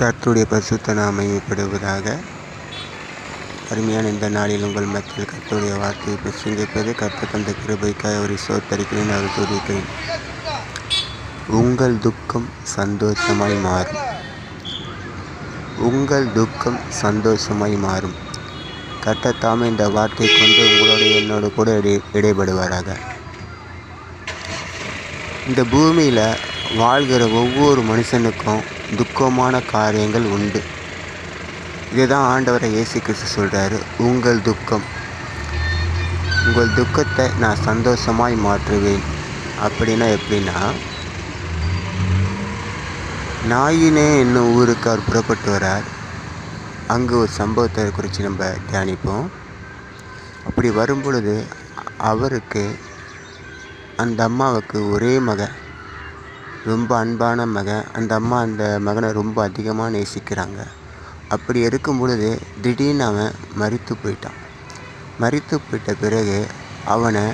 கர்த்தருடைய பரிசுத்த நாமம் மகிமைப்படுவதாக. அருமையான இந்த நாளில் உங்கள் மத்தியில் கர்த்தருடைய வார்த்தையை பிரசங்கிப்பது கர்த்தர் தந்த கிருபைக்காய் அவரை சோத்தரிக்கிறேன், அவர் துதிக்கிறேன். உங்கள் துக்கம் சந்தோஷமாய் மாறும். உங்கள் துக்கம் சந்தோஷமாய் மாறும். கர்த்தர் தாமே இந்த வார்த்தை கொண்டு உங்களோட என்னோடு கூட இடைபடுவாராக. இந்த பூமியில் வாழ்கிற ஒவ்வொரு மனுஷனுக்கும் துக்கமான காரியங்கள் உண்டு. இதுதான் ஆண்டவரை இயேசு கிறிஸ்து சொல்கிறாரு, உங்கள் துக்கத்தை நான் சந்தோஷமாய் மாற்றுவேன். அப்படின்னா எப்படின்னா, நாயினே என்னும் ஊருக்கு அவர் புறப்பட்டு வரார். அங்கு ஒரு சம்பவத்தை குறித்து நம்ம தியானிப்போம். அப்படி வரும் பொழுது அவருக்கு அந்த அம்மாவுக்கு ஒரே மகன், ரொம்ப அன்பான மகன். அந்த அம்மா அந்த மகனை ரொம்ப அதிகமாக நேசிக்கிறாங்க. அப்படி இருக்கும் பொழுது திடீர்னு அவன் மரித்து போயிட்டான். மரித்து போயிட்ட பிறகு அவனை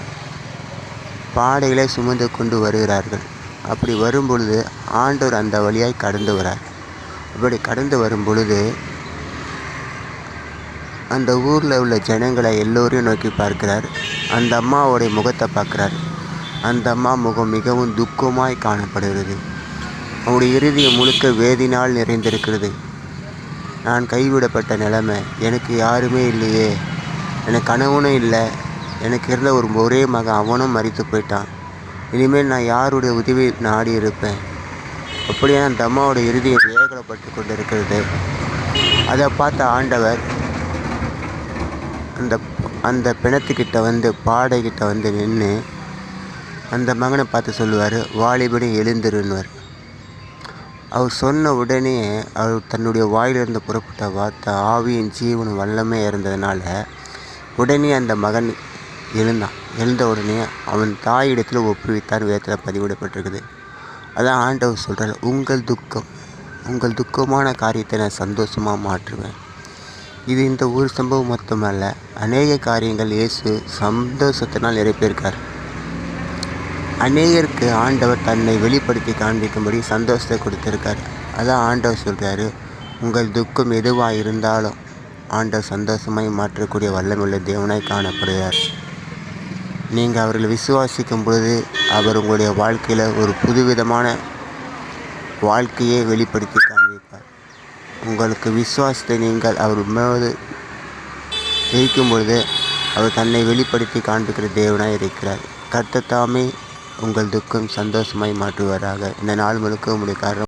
பாடையில் சுமந்து கொண்டு வருகிறார்கள். அப்படி வரும் பொழுது ஆண்டவர் அந்த வழியாய் கடந்து வரார். அப்படி கடந்து வரும் பொழுது அந்த ஊரில் உள்ள ஜனங்களை எல்லோரையும் நோக்கி பார்க்கிறார். அந்த அம்மாவோடைய முகத்தை பார்க்குறார். அந்த அம்மா முகம் மிகவும் துக்கமாய் காணப்படுகிறது. அவனுடைய இருதயம் முழுக்க வேதினால் நிறைந்திருக்கிறது. நான் கைவிடப்பட்ட நிலைமை, எனக்கு யாருமே இல்லையே, எனக்கு கணவனும் இல்லை, எனக்கு இருந்த ஒரே மகன் அவனும் மரித்து போயிட்டான், இனிமேல் நான் யாருடைய உதவி நாடி இருப்பேன். அப்படியே அந்த அம்மாவோட இருதயம் வேகப்பட்டு கொண்டு இருக்கிறது. அதை பார்த்த ஆண்டவர் அந்த பிணத்துக்கிட்ட வந்து பாடைக்கிட்ட வந்து நின்று அந்த மகனை பார்த்து சொல்லுவார், வாலிபனே எழுந்திருன்னுவார். அவர் சொன்ன உடனே அவர் தன்னுடைய வாயிலிருந்து புறப்பட்ட வார்த்தை ஆவியின் ஜீவனும் வல்லமே இருந்ததுனால உடனே அந்த மகன் எழுந்தான். எழுந்த உடனே அவன் தாயிடத்தில் ஒப்புவித்தான். வேதத்தில் பதிவிடப்பட்டிருக்குது. அதான் ஆண்டவர் சொல்கிறார், உங்கள் துக்கமான காரியத்தை நான் சந்தோஷமாக மாற்றுவேன். இது இந்த ஒரு சம்பவம் மட்டுமல்ல, அநேக காரியங்கள் இயேசு சந்தோஷத்தினால் நிரப்பியிருக்கார். அநேகருக்கு ஆண்டவர் தன்னை வெளிப்படுத்தி காண்பிக்கும்படி சந்தோஷத்தை கொடுத்துருக்கார். அதான் ஆண்டவர் சொல்கிறாரு, உங்கள் துக்கம் எதுவாக இருந்தாலும் ஆண்டவர் சந்தோஷமாய் மாற்றக்கூடிய வல்லமுள்ள தேவனாய் காணப்படுகிறார். நீங்கள் அவர்களை விசுவாசிக்கும் பொழுது அவர் உங்களுடைய வாழ்க்கையில் ஒரு புதுவிதமான வாழ்க்கையை வெளிப்படுத்தி காண்பிப்பார். உங்களுக்கு விசுவாசத்தை நீங்கள் அவர் மேலே வைக்கும் பொழுது அவர் தன்னை வெளிப்படுத்தி காண்பிக்கிற தேவனாய் இருக்கிறார். கர்த்தர் தாமே உங்கள் துக்கம் சந்தோஷமாய் மாற்றுவாராக. இந்த நாள் முழுக்க உங்களுடைய காரணம்